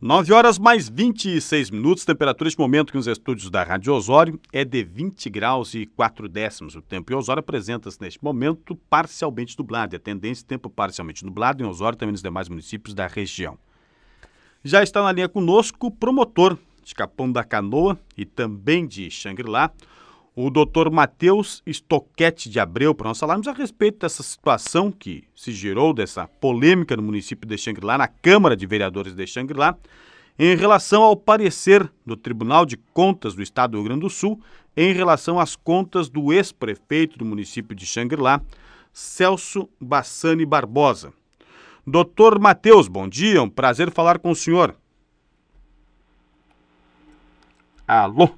9 horas mais 26 minutos, temperatura neste momento que nos estúdios da Rádio Osório é de 20 graus e 4 décimos. O tempo em Osório apresenta-se neste momento parcialmente nublado. A tendência é tempo parcialmente nublado em Osório e também nos demais municípios da região. Já está na linha conosco o promotor de Capão da Canoa e também de Xangri-Lá, o Dr. Matheus Stoquete de Abreu, para nós falarmos a respeito dessa situação que se gerou, dessa polêmica no município de Xangri-Lá, na Câmara de Vereadores de Xangri-Lá, em relação ao parecer do Tribunal de Contas do Estado do Rio Grande do Sul, em relação às contas do ex-prefeito do município de Xangri-Lá, Celso Bassani Barbosa. Dr. Matheus, bom dia, um prazer falar com o senhor. Alô?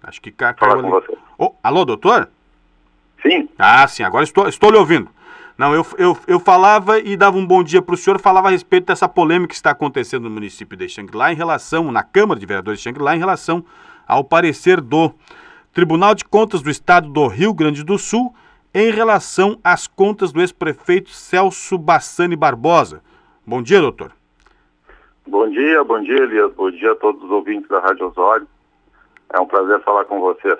Acho que caiu Falar com você. Oh, alô, doutor? Sim. Ah, sim, agora estou lhe ouvindo. Não, eu falava e dava um bom dia para o senhor, falava a respeito dessa polêmica que está acontecendo no município de Xangri-Lá, na Câmara de Vereadores de Xangri-Lá, em relação ao parecer do Tribunal de Contas do Estado do Rio Grande do Sul, em relação às contas do ex-prefeito Celso Bassani Barbosa. Bom dia, doutor. Bom dia, Elias. Bom dia a todos os ouvintes da Rádio Osório. É um prazer falar com vocês.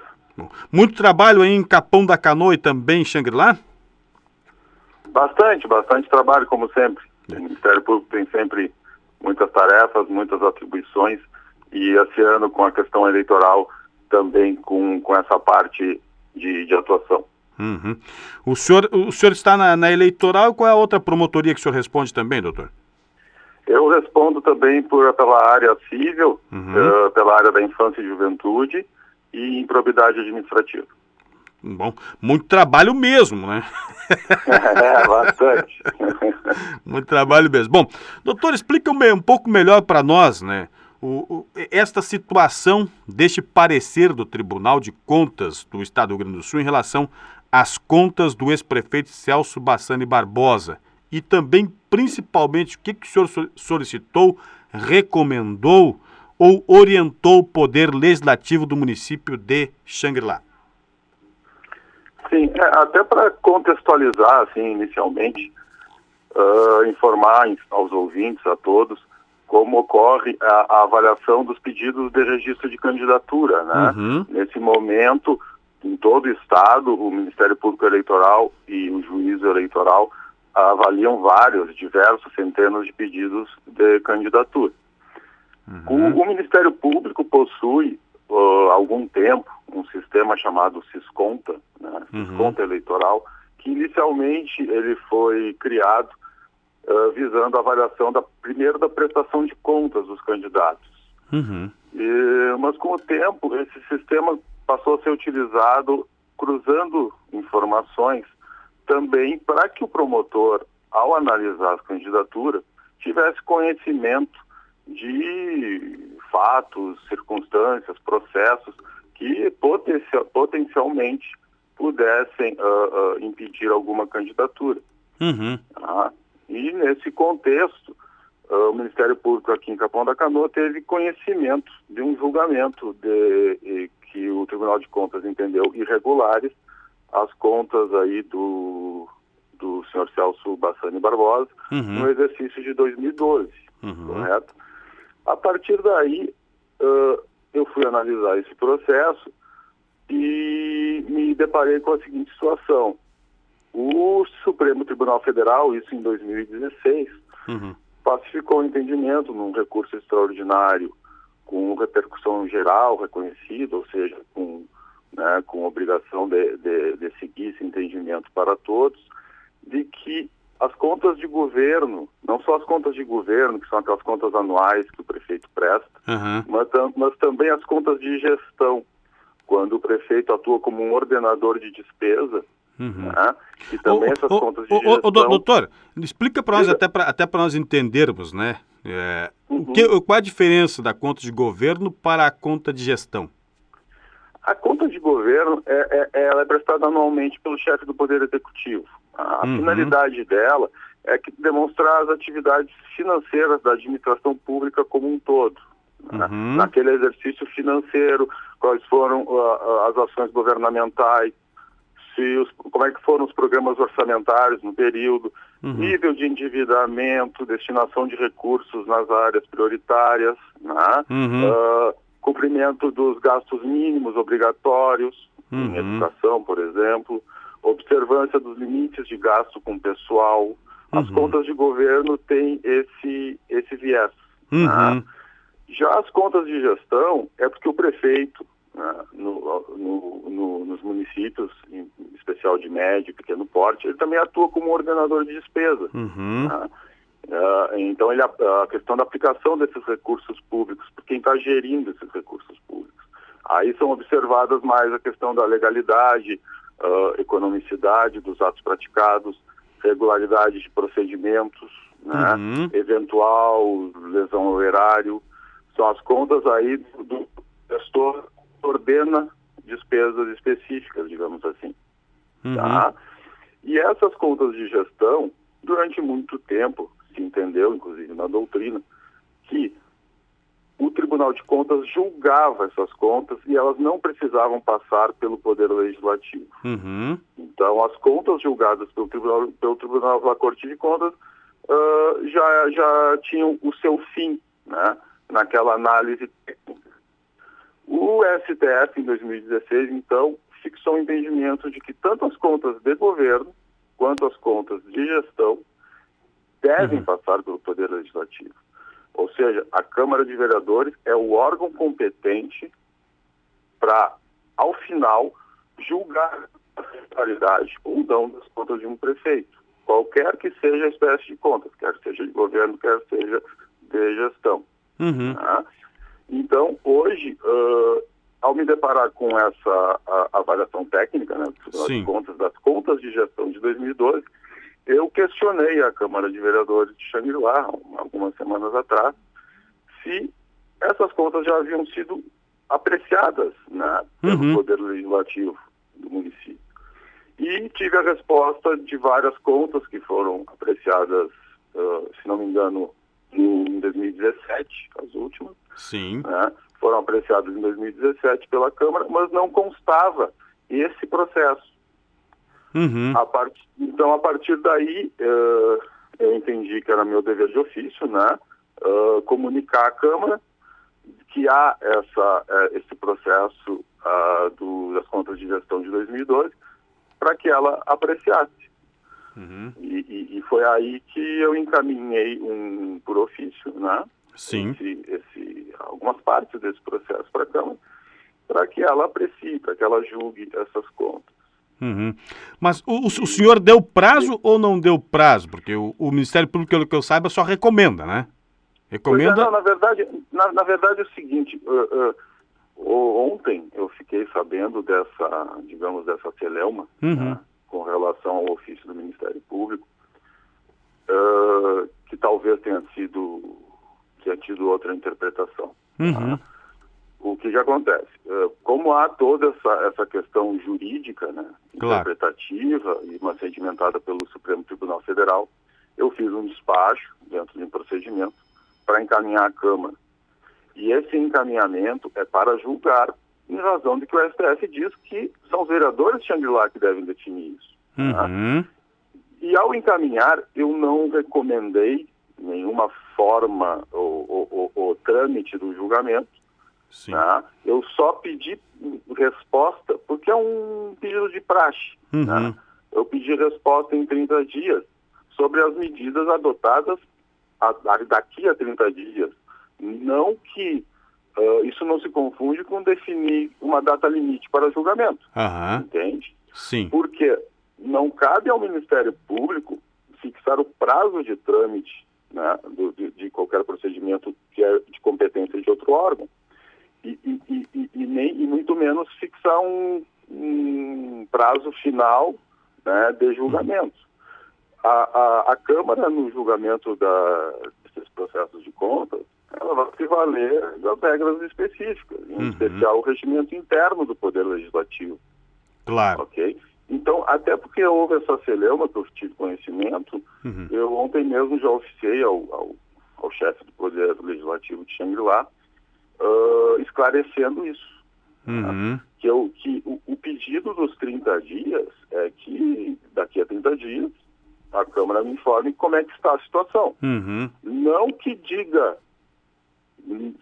Muito trabalho aí em Capão da Canoa e também em Xangri-Lá? Bastante trabalho, como sempre. O Ministério Público tem sempre muitas tarefas, muitas atribuições, e esse ano, com a questão eleitoral, também com essa parte de atuação. Uhum. O senhor está na eleitoral, qual é a outra promotoria que o senhor responde também, doutor? Eu respondo também pela área civil, pela área da infância e juventude e improbidade administrativa. Bom, muito trabalho mesmo, né? Bastante. Muito trabalho mesmo. Bom, doutor, explica um pouco melhor para nós, né? Esta situação deste parecer do Tribunal de Contas do Estado do Rio Grande do Sul em relação às contas do ex-prefeito Celso Bassani Barbosa. E também, principalmente, o que o senhor solicitou, recomendou ou orientou o Poder Legislativo do município de Xangri-Lá? Sim, até para contextualizar, assim, inicialmente, informar aos ouvintes, a todos, como ocorre a avaliação dos pedidos de registro de candidatura, né? Uhum. Nesse momento, em todo o Estado, o Ministério Público Eleitoral e o Juízo Eleitoral avaliam diversos centenas de pedidos de candidatura. Uhum. O Ministério Público possui, há algum tempo, um sistema chamado Sisconta, né? Sisconta Eleitoral, que inicialmente ele foi criado visando a avaliação primeiro da prestação de contas dos candidatos. Uhum. Mas com o tempo, esse sistema passou a ser utilizado cruzando informações também para que o promotor, ao analisar as candidaturas, tivesse conhecimento de fatos, circunstâncias, processos que potencialmente pudessem impedir alguma candidatura. Uhum. E nesse contexto, o Ministério Público aqui em Capão da Canoa teve conhecimento de um julgamento que o Tribunal de Contas entendeu irregulares as contas aí do senhor Celso Bassani Barbosa no exercício de 2012, correto? A partir daí, eu fui analisar esse processo e me deparei com a seguinte situação. O Supremo Tribunal Federal, isso em 2016, pacificou o entendimento num recurso extraordinário com repercussão geral reconhecida, ou seja, com obrigação de seguir esse entendimento para todos, de que as contas de governo, não só as contas de governo, que são aquelas contas anuais que o prefeito presta, mas também as contas de gestão, quando o prefeito atua como um ordenador de despesa, né? E também essas contas de gestão... Doutor, explica para nós, até para nós entendermos, né? Qual a diferença da conta de governo para a conta de gestão? A conta de governo ela é prestada anualmente pelo chefe do Poder Executivo. A finalidade dela é demonstrar as atividades financeiras da administração pública como um todo. Naquele exercício financeiro, quais foram as ações governamentais, como é que foram os programas orçamentários no período, Uhum. nível de endividamento, destinação de recursos nas áreas prioritárias, né? Uhum. Cumprimento dos gastos mínimos obrigatórios, em Uhum. educação, por exemplo, observância dos limites de gasto com pessoal. As Uhum. contas de governo têm esse viés. Uhum. Né? Já as contas de gestão é porque o prefeito, né, nos municípios, em especial de médio e pequeno porte, ele também atua como ordenador de despesa. Uhum. Né? Então, a questão da aplicação desses recursos públicos, por quem está gerindo esses recursos públicos. Aí são observadas mais a questão da legalidade, economicidade dos atos praticados, regularidade de procedimentos, né? Uhum. Eventual lesão ao erário. São as contas aí do gestor que ordena despesas específicas, digamos assim. Uhum. Tá? E essas contas de gestão, durante muito tempo, se entendeu, inclusive na doutrina, que o Tribunal de Contas julgava essas contas e elas não precisavam passar pelo Poder Legislativo. Uhum. Então, as contas julgadas pelo Tribunal da Corte de Contas já tinham o seu fim, né, naquela análise técnica. O STF, em 2016, então, fixou o entendimento de que tanto as contas de governo quanto as contas de gestão devem passar pelo Poder Legislativo. Ou seja, a Câmara de Vereadores é o órgão competente para, ao final, julgar a regularidade ou não das contas de um prefeito, qualquer que seja a espécie de contas, quer seja de governo, quer seja de gestão. Uhum. Tá? Então, hoje, ao me deparar com essa avaliação técnica, né, do Tribunal de Contas, das contas de gestão de 2012, eu questionei a Câmara de Vereadores de Xangri-Lá, algumas semanas atrás, se essas contas já haviam sido apreciadas, né, pelo Poder Legislativo do município. E tive a resposta de várias contas que foram apreciadas, se não me engano, em 2017, as últimas. Sim. Né, foram apreciadas em 2017 pela Câmara, mas não constava esse processo. Uhum. Então, a partir daí, eu entendi que era meu dever de ofício, né, comunicar à Câmara que há esse processo das contas de gestão de 2012 para que ela apreciasse. Uhum. E foi aí que eu encaminhei por ofício, né, Sim. algumas partes desse processo para a Câmara, para que ela aprecie, para que ela julgue essas contas. Uhum. Mas o senhor deu prazo ou não deu prazo? Porque o Ministério Público, pelo que eu saiba, só recomenda, né? Recomenda... Pois é, não, na verdade é o seguinte, ontem eu fiquei sabendo dessa celeuma, né, com relação ao ofício do Ministério Público, que talvez tenha tido outra interpretação. Uhum. O que acontece? Como há toda essa questão jurídica, né, interpretativa e uma sedimentada pelo Supremo Tribunal Federal, eu fiz um despacho dentro de um procedimento para encaminhar à Câmara. E esse encaminhamento é para julgar em razão de que o STF diz que são os vereadores de Xangri-Lá que devem definir isso. Uhum. Tá? E ao encaminhar, eu não recomendei nenhuma forma ou trâmite do julgamento. Sim. Tá? Eu só pedi resposta, porque é um pedido de praxe. Uhum. Tá? Eu pedi resposta em 30 dias sobre as medidas adotadas daqui a 30 dias. Não que isso não se confunde com definir uma data limite para julgamento. Uhum. Entende? Sim. Porque não cabe ao Ministério Público fixar o prazo de trâmite, né, de qualquer procedimento que é de competência de outro órgão. E muito menos fixar um prazo final, né, de julgamento. A Câmara, no julgamento desses processos de contas, ela vai se valer das regras específicas, em especial o regimento interno do Poder Legislativo. Claro. Ok? Então, até porque houve essa celeuma que eu tive conhecimento, eu ontem mesmo já oficiei ao chefe do Poder Legislativo de Xangri-Lá, esclarecendo isso. Uhum. O pedido dos 30 dias é que daqui a 30 dias a Câmara me informe como é que está a situação. Uhum. Não que diga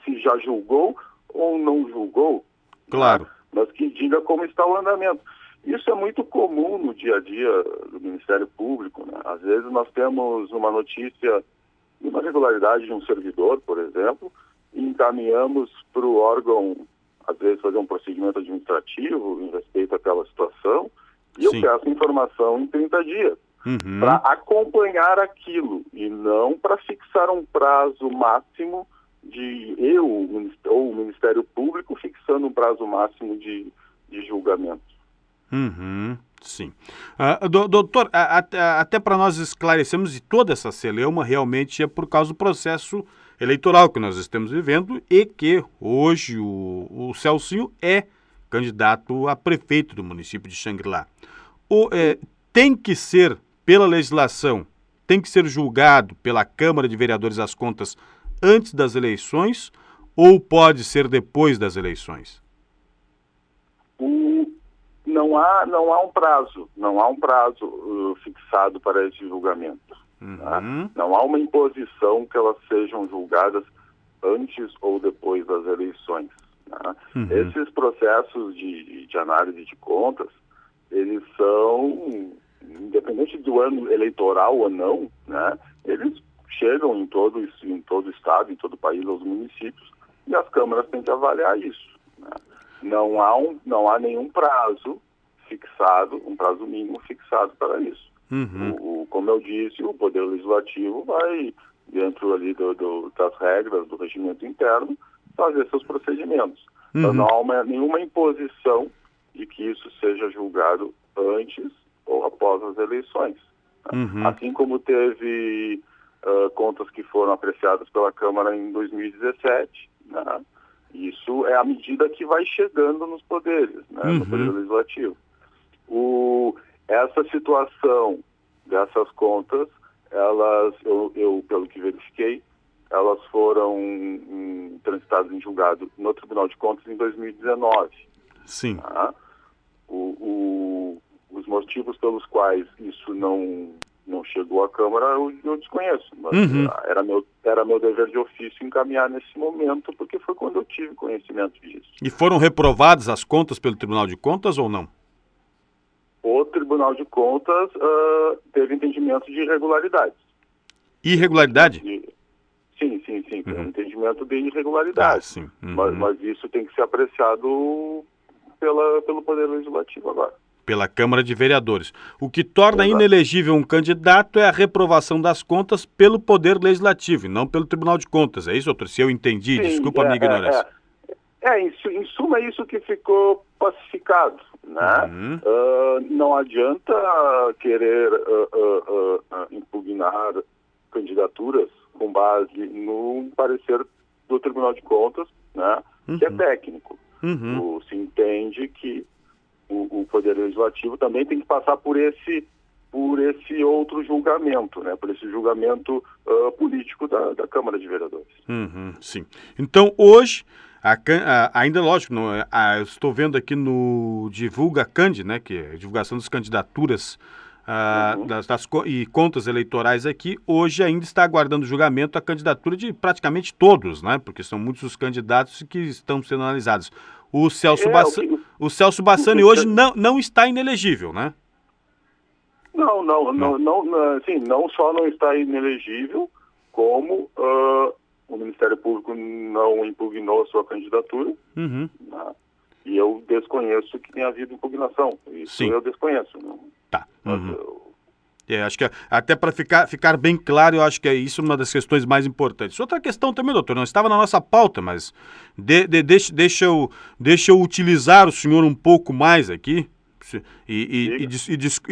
se já julgou ou não julgou, Claro. né? Mas que diga como está o andamento. Isso é muito comum no dia a dia do Ministério Público, né? Às vezes nós temos uma notícia de uma irregularidade de um servidor, por exemplo, e encaminhamos para o órgão, às vezes, fazer um procedimento administrativo em respeito àquela situação, e eu Sim. peço informação em 30 dias, Uhum. para acompanhar aquilo, e não para fixar um prazo máximo ou o Ministério Público fixando um prazo máximo de julgamento. Uhum. Sim. Doutor, até para nós esclarecermos, e toda essa celeuma realmente é por causa do processo eleitoral que nós estamos vivendo e que hoje o Celcinho é candidato a prefeito do município de Xangri-Lá. Tem que ser, pela legislação, tem que ser julgado pela Câmara de Vereadores as contas antes das eleições ou pode ser depois das eleições? Não há um prazo fixado para esse julgamento. Uhum. Tá? Não há uma imposição que elas sejam julgadas antes ou depois das eleições. Tá? Uhum. Esses processos de análise de contas, eles são, independente do ano eleitoral ou não, né, eles chegam em todo o estado, em todo o país, aos municípios, e as câmaras têm que avaliar isso. Né? Não há nenhum prazo fixado, um prazo mínimo fixado para isso. Uhum. Como eu disse, o Poder Legislativo vai, dentro ali das regras do regimento interno, fazer seus procedimentos. Uhum. Então não há nenhuma imposição de que isso seja julgado antes ou após as eleições. Uhum. Assim como teve contas que foram apreciadas pela Câmara em 2017, né? Isso é à medida que vai chegando nos poderes, né? Uhum. No Poder Legislativo. Essa situação dessas contas, elas, eu pelo que verifiquei, elas foram transitadas em julgado no Tribunal de Contas em 2019. Sim. Tá? Os motivos pelos quais isso não chegou à Câmara, eu desconheço, mas Uhum. era meu dever de ofício encaminhar nesse momento, porque foi quando eu tive conhecimento disso. E foram reprovadas as contas pelo Tribunal de Contas ou não? O Tribunal de Contas teve entendimento de irregularidades. Irregularidade? Sim. Tem um entendimento de Ah, irregularidade. sim. Uhum. Mas isso tem que ser apreciado pelo Poder Legislativo agora. Pela Câmara de Vereadores. O que torna Exato. inelegível um candidato é a reprovação das contas pelo Poder Legislativo e não pelo Tribunal de Contas. É isso, doutor? Se eu entendi, Sim, desculpa a minha ignorância. Em suma, é isso que ficou pacificado. Né? Uhum. Não adianta querer impugnar candidaturas com base no parecer do Tribunal de Contas, né? Que é técnico. Uhum. Se entende que o Poder Legislativo também tem que passar por esse outro julgamento, né? Por esse julgamento político da Câmara de Vereadores. Uhum, sim. Então, hoje, ainda lógico, eu estou vendo aqui no Divulga Candi, né, que é a divulgação das candidaturas e contas eleitorais aqui, hoje ainda está aguardando julgamento a candidatura de praticamente todos, né, porque são muitos os candidatos que estão sendo analisados. O Celso Bassani hoje não está inelegível, né? Não só não está inelegível, como o Ministério Público não impugnou a sua candidatura, Uhum. né? E eu desconheço que tenha havido impugnação. Isso Sim. eu desconheço. Não. Tá. Uhum. Acho que até para ficar bem claro, eu acho que é isso uma das questões mais importantes. Outra questão também, doutor, não estava na nossa pauta, mas deixa eu utilizar o senhor um pouco mais aqui, e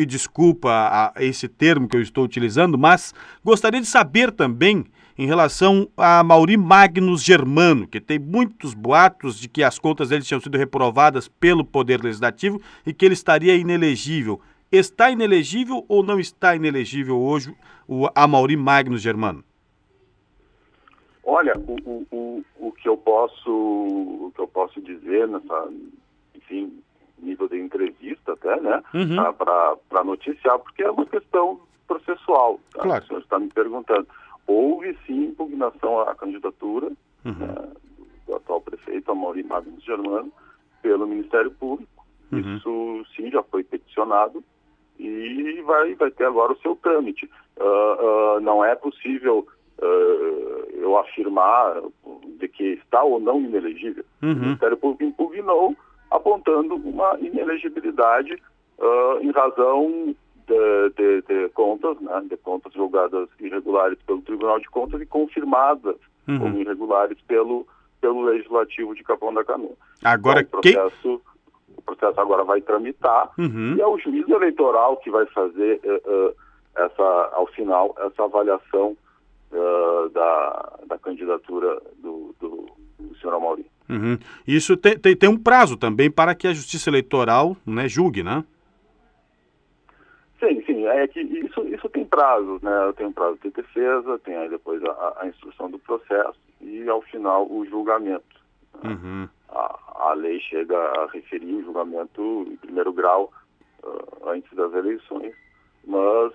desculpa esse termo que eu estou utilizando, mas gostaria de saber também em relação a Mauri Magnus Germano, que tem muitos boatos de que as contas dele tinham sido reprovadas pelo Poder Legislativo e que ele estaria inelegível. Está inelegível ou não está inelegível hoje a Mauri Magnus Germano? Olha, o que eu posso dizer sim, nível de entrevista até, né? Uhum. Para noticiar, porque é uma questão processual. Tá? Claro. O senhor está me perguntando. Houve sim impugnação à candidatura do atual prefeito, Amaury Magnus Germano, pelo Ministério Público. Isso sim já foi peticionado e vai ter agora o seu trâmite. Não é possível eu afirmar de que está ou não inelegível. O Ministério Público impugnou, apontando uma inelegibilidade em razão de contas, né, de contas julgadas irregulares pelo Tribunal de Contas e confirmadas como irregulares pelo Legislativo de Capão da Canoa. Agora, então, o processo agora vai tramitar e é o juiz eleitoral que vai fazer ao final essa avaliação da candidatura do senhor Amaury. Isso tem um prazo também para que a Justiça Eleitoral, né, julgue, né? Sim, é que isso tem prazos, né? Tem um prazo de defesa, tem aí depois a instrução do processo e ao final o julgamento. A lei chega a referir o julgamento em primeiro grau antes das eleições, mas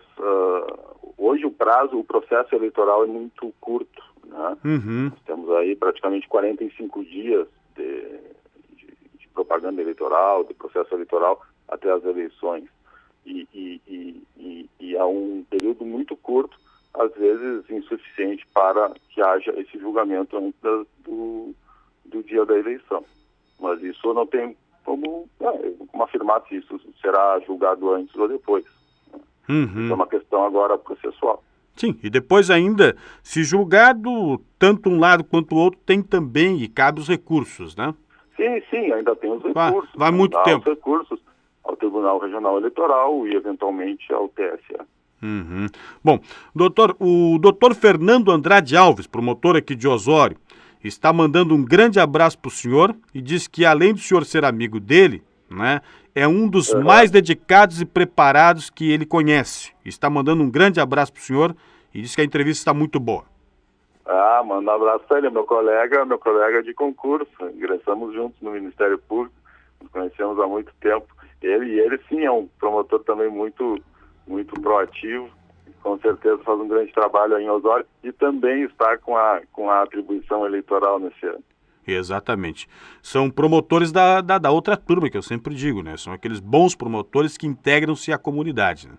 hoje o processo eleitoral é muito curto, né? Nós temos aí praticamente 45 dias de propaganda eleitoral, de processo eleitoral até as eleições. E é um período muito curto, às vezes insuficiente para que haja esse julgamento antes do dia da eleição. Mas isso não tem como afirmar se isso será julgado antes ou depois. Isso é uma questão agora processual. Sim, e depois ainda, se julgado tanto um lado quanto o outro, tem também e cabe os recursos, né? Sim, ainda tem os recursos. Vai muito tempo. Os recursos ao Tribunal Regional Eleitoral e, eventualmente, ao TSE. Bom, o doutor Fernando Andrade Alves, promotor aqui de Osório, está mandando um grande abraço para o senhor e diz que, além do senhor ser amigo dele, né, é um dos mais dedicados e preparados que ele conhece. Está mandando um grande abraço para o senhor e diz que a entrevista está muito boa. Manda um abraço para ele, meu colega de concurso. Ingressamos juntos no Ministério Público, nos conhecemos há muito tempo. Ele sim é um promotor também muito proativo, com certeza faz um grande trabalho aí em Osório e também está com a atribuição eleitoral nesse ano. Exatamente. São promotores da outra turma, que eu sempre digo, né? São aqueles bons promotores que integram-se à comunidade, né?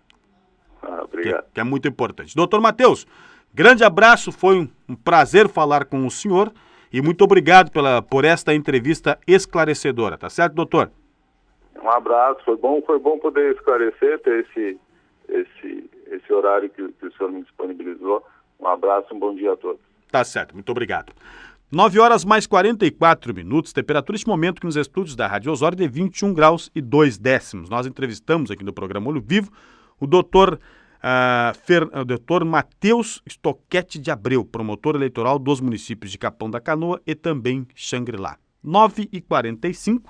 Obrigado. Que é muito importante. Doutor Matheus, grande abraço, foi um prazer falar com o senhor e muito obrigado por esta entrevista esclarecedora, tá certo, doutor? Um abraço, foi bom poder esclarecer, ter esse horário que o senhor me disponibilizou. Um abraço, um bom dia a todos. Tá certo, muito obrigado. 9 horas mais 44 minutos, temperatura neste momento que nos estúdios da Rádio Osório de 21 graus e 2 décimos. Nós entrevistamos aqui no programa Olho Vivo o doutor Matheus Stoquete de Abreu, promotor eleitoral dos municípios de Capão da Canoa e também Xangri-Lá. 9h45,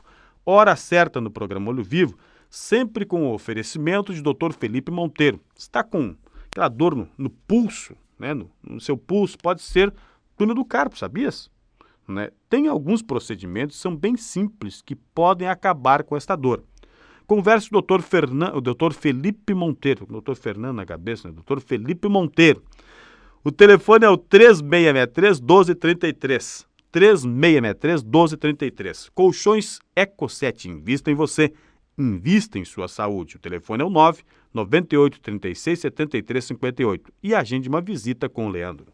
hora certa no programa Olho Vivo, sempre com o oferecimento de Dr. Felipe Monteiro. Está com aquela dor no pulso, né? No seu pulso, pode ser túnel do carpo, sabias? Né? Tem alguns procedimentos que são bem simples que podem acabar com esta dor. Converse com o Dr. Felipe Monteiro, Dr. Fernando na cabeça, né? Dr. Felipe Monteiro. O telefone é o 3663-1233. 3663-1233. Colchões Eco7, invista em você, invista em sua saúde. O telefone é o 99836-7358 e agende uma visita com o Leandro.